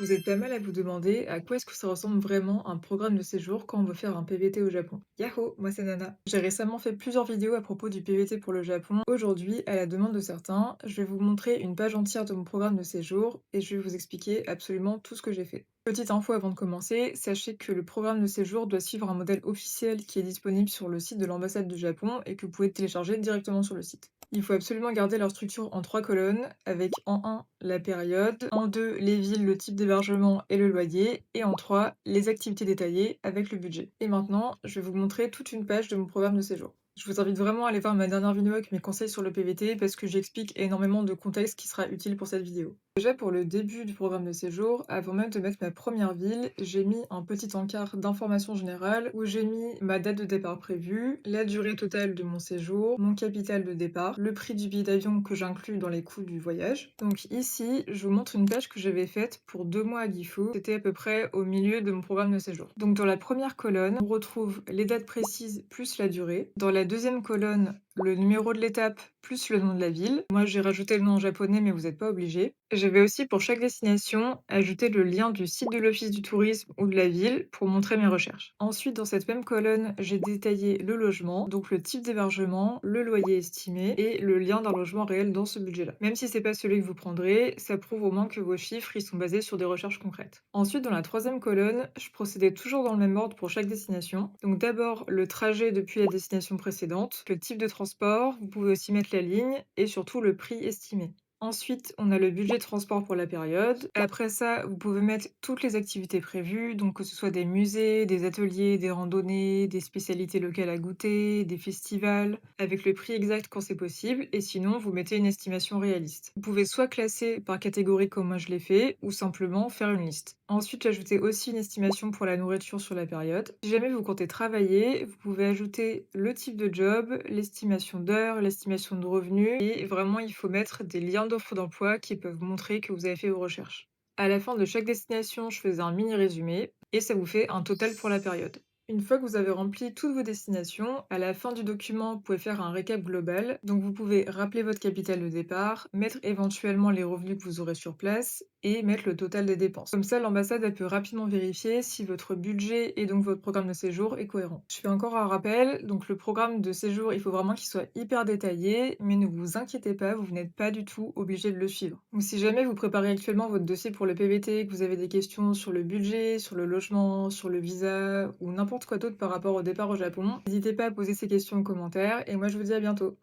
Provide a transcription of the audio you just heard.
Vous êtes pas mal à vous demander à quoi est-ce que ça ressemble vraiment un programme de séjour quand on veut faire un PVT au Japon. Yahoo, moi c'est Nana. J'ai récemment fait plusieurs vidéos à propos du PVT pour le Japon. Aujourd'hui, à la demande de certains, je vais vous montrer une page entière de mon programme de séjour et je vais vous expliquer absolument tout ce que j'ai fait. Petite info avant de commencer, sachez que le programme de séjour doit suivre un modèle officiel qui est disponible sur le site de l'ambassade du Japon et que vous pouvez télécharger directement sur le site. Il faut absolument garder leur structure en 3 colonnes, avec en 1 la période, en 2 les villes, le type d'hébergement et le loyer, et en 3 les activités détaillées avec le budget. Et maintenant, je vais vous montrer toute une page de mon programme de séjour. Je vous invite vraiment à aller voir ma dernière vidéo avec mes conseils sur le PVT parce que j'explique énormément de contexte qui sera utile pour cette vidéo. Déjà pour le début du programme de séjour, avant même de mettre ma première ville, j'ai mis un petit encart d'informations générales où j'ai mis ma date de départ prévue, la durée totale de mon séjour, mon capital de départ, le prix du billet d'avion que j'inclus dans les coûts du voyage. Donc ici, je vous montre une page que j'avais faite pour 2 mois à Gifu. C'était à peu près au milieu de mon programme de séjour. Donc dans la première colonne, on retrouve les dates précises plus la durée. Dans la deuxième colonne, le numéro de l'étape plus le nom de la ville. Moi, j'ai rajouté le nom en japonais, mais vous n'êtes pas obligé. J'avais aussi pour chaque destination ajouté le lien du site de l'office du tourisme ou de la ville pour montrer mes recherches. Ensuite, dans cette même colonne, j'ai détaillé le logement, donc le type d'hébergement, le loyer estimé et le lien d'un logement réel dans ce budget-là. Même si c'est pas celui que vous prendrez, ça prouve au moins que vos chiffres ils sont basés sur des recherches concrètes. Ensuite, dans la troisième colonne, je procédais toujours dans le même ordre pour chaque destination. Donc d'abord le trajet depuis la destination précédente, le type de transport, vous pouvez aussi mettre la ligne et surtout le prix estimé. Ensuite, on a le budget de transport pour la période. Après ça, vous pouvez mettre toutes les activités prévues, donc que ce soit des musées, des ateliers, des randonnées, des spécialités locales à goûter, des festivals, avec le prix exact quand c'est possible, et sinon, vous mettez une estimation réaliste. Vous pouvez soit classer par catégorie comme moi je l'ai fait, ou simplement faire une liste. Ensuite, j'ajoutais aussi une estimation pour la nourriture sur la période. Si jamais vous comptez travailler, vous pouvez ajouter le type de job, l'estimation d'heures, l'estimation de revenus, et vraiment, il faut mettre des liens d'offres d'emploi qui peuvent montrer que vous avez fait vos recherches. À la fin de chaque destination, je faisais un mini résumé, et ça vous fait un total pour la période. Une fois que vous avez rempli toutes vos destinations, à la fin du document, vous pouvez faire un récap global. Donc vous pouvez rappeler votre capital de départ, mettre éventuellement les revenus que vous aurez sur place et mettre le total des dépenses. Comme ça, l'ambassade elle peut rapidement vérifier si votre budget et donc votre programme de séjour est cohérent. Je fais encore un rappel, donc le programme de séjour, il faut vraiment qu'il soit hyper détaillé, mais ne vous inquiétez pas, vous n'êtes pas du tout obligé de le suivre. Donc si jamais vous préparez actuellement votre dossier pour le PVT, que vous avez des questions sur le budget, sur le logement, sur le visa ou n'importe quoi d'autre par rapport au départ au Japon, n'hésitez pas à poser ces questions en commentaire et moi je vous dis à bientôt.